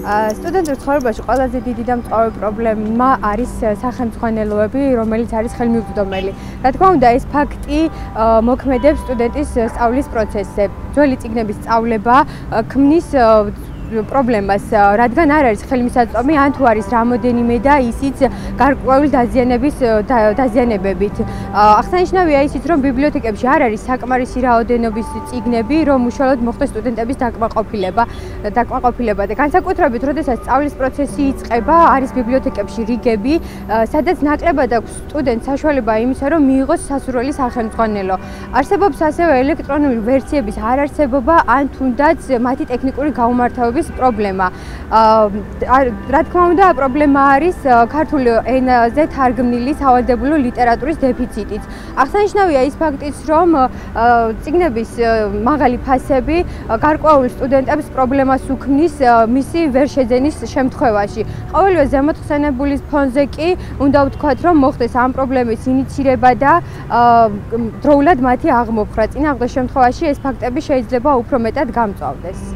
სტუდენტურ ცხოვრებაში ყველაზე დიდი და მწვავე პრობლემა არის სახელმძღვანელოები, რომელიც არის ხელმიუწვდომელი. Რა თქმა უნდა, ეს ფაქტი მოქმედებს სტუდენტის სწავლის პროცესზე. ძველი წიგნების სწავლება ქმნის პრობლემას, რადგან არ არის ხელმისაწვდომი ან თუ არის რამოდენიმე და ისიც გარკვეული დაზიანებებით. აღსანიშნავია ისიც, რომ ბიბლიოთეკებში არ არის საკმარისი რაოდენობის წიგნები, რომ უშუალოდ მოხდეს სტუდენტების დაკმაყოფილება და განსაკუთრებით, როდესაც სწავლის პროცესი იწყება, არის ბიბლიოთეკებში რიგები, სადაც ნაკლებად აქვს სტუდენტს საშუალება იმისა, რომ მიიღოს სასურველი სახელმძღვანელო. არსებობს ასევე ელექტრონული ვერსიების არარსებობა ან თუნდაც მათი ტექნიკური გაუმართავების პრობლემა. რა თქმა უნდა, პრობლემა არის ქართულ ენაზე თარგმნილი სავალდებულო ლიტერატურის დეფიციტიც. აღსანიშნავია ის ფაქტიც, რომ წიგნების მაღალი ფასები გარკვეულ სტუდენტებს პრობლემას უქმნის მისი ვერ შეძენის შემთხვევაში. ყოველივე ზემოთხსენებულის ფონზე კი უნდა ვთქვათ, რომ მოხდეს ამ პრობლემის ინიცირება და დროულად მათი აღმოფხვრა. წინააღმდეგ შემთხვევაში ეს ფაქტები შეიძლება უფრო მეტად გამწვავდეს.